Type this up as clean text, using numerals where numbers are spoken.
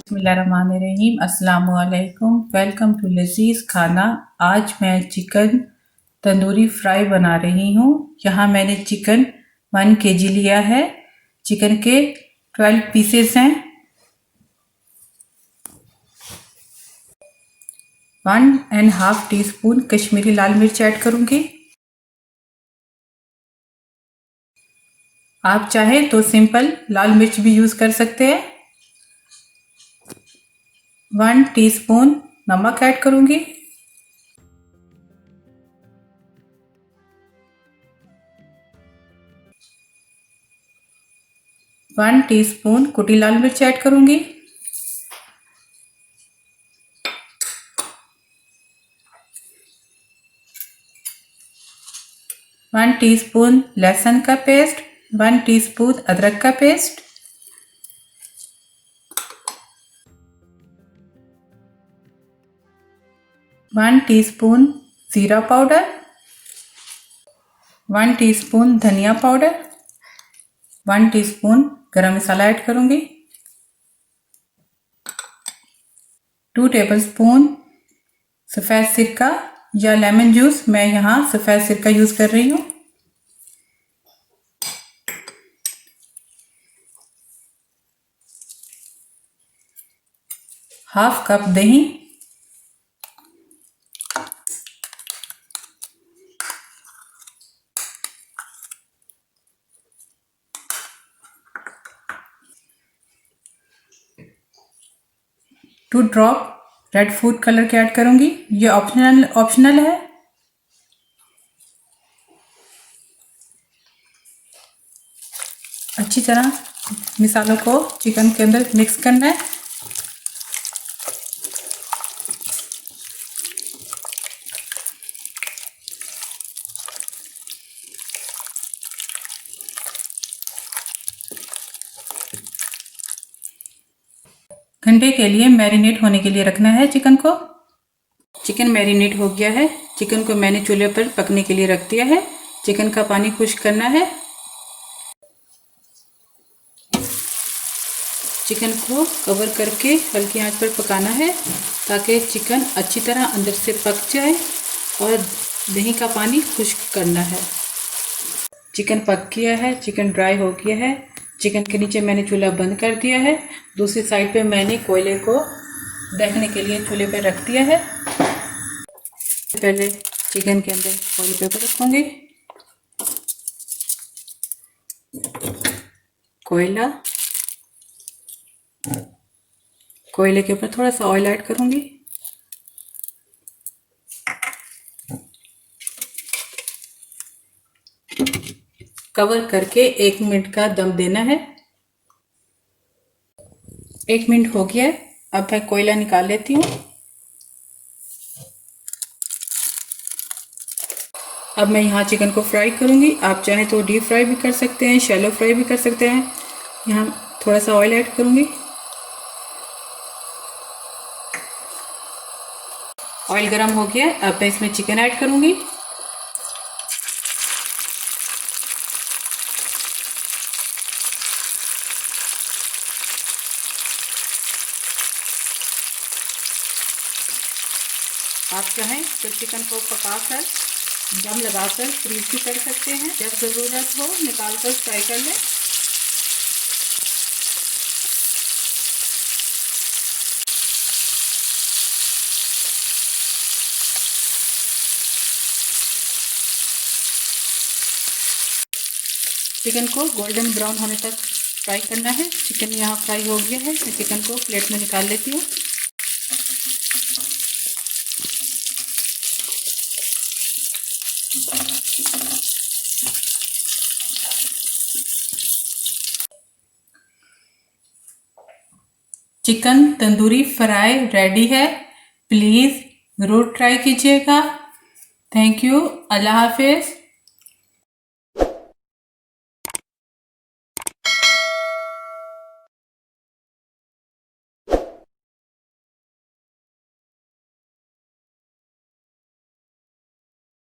बिस्मिल्लाहिर्रहमानिर्रहीम। अस्सलामु अलैकुम। वेलकम टू लजीज़ खाना। आज मैं चिकन तंदूरी फ्राई बना रही हूँ। यहाँ मैंने चिकन 1 kg लिया है। चिकन के 12 पीसेस हैं। 1.5 टीस्पून कश्मीरी लाल मिर्च ऐड करूँगी। आप चाहें तो सिंपल लाल मिर्च भी यूज़ कर सकते हैं। 1 टीस्पून नमक ऐड करूँगी। 1 टीस्पून कुटी लाल मिर्च ऐड करूँगी। 1 टीस्पून लहसुन का पेस्ट। 1 टीस्पून अदरक का पेस्ट। 1 टीस्पून जीरा पाउडर। 1 टीस्पून धनिया पाउडर। 1 टीस्पून गरम मसाला ऐड करूँगी। 2 टेबलस्पून सफ़ेद सिरका या लेमन जूस, मैं यहाँ सफ़ेद सिरका यूज़ कर रही हूँ। हाफ कप दही। Two drop red food colour के ऐड करूँगी। ये ऑप्शनल है। अच्छी तरह मसालों को चिकन के अंदर मिक्स करना है। घंटे के लिए मैरिनेट होने के लिए रखना है चिकन को। चिकन मैरिनेट हो गया है। चिकन को मैंने चूल्हे पर पकने के लिए रख दिया है। चिकन का पानी खुश्क करना है। चिकन को कवर करके हल्की आंच पर पकाना है ताकि चिकन अच्छी तरह अंदर से पक जाए और दही का पानी खुश्क करना है। चिकन पक गया है। चिकन ड्राई हो गया है। चिकन के नीचे मैंने चूल्हा बंद कर दिया है। दूसरी साइड पे मैंने कोयले को देखने के लिए चूल्हे पे रख दिया है। पहले चिकन के अंदर ऑयल पेपर रखूँगी। कोयले के ऊपर थोड़ा सा ऑयल ऐड करूँगी। कवर करके 1 मिनट का दम देना है। 1 मिनट हो गया है। अब मैं कोयला निकाल लेती हूँ। अब मैं यहाँ चिकन को फ्राई करूँगी। आप चाहें तो डीप फ्राई भी कर सकते हैं, शैलो फ्राई भी कर सकते हैं। यहाँ थोड़ा सा ऑयल ऐड करूँगी। ऑयल गरम हो गया। अब मैं इसमें चिकन ऐड करूँगी। आप चाहें तो चिकन को पकाकर दम लगाकर फ्रीज भी कर सकते हैं। जब ज़रूरत हो निकाल कर फ्राई कर लें। चिकन को गोल्डन ब्राउन होने तक फ्राई करना है। चिकन यहाँ फ्राई हो गया है। मैं चिकन को प्लेट में निकाल लेती हूँ। चिकन तंदूरी फ्राई रेडी है। प्लीज़ ज़रूर ट्राई कीजिएगा। Thank you. अल्लाह हाफिज़।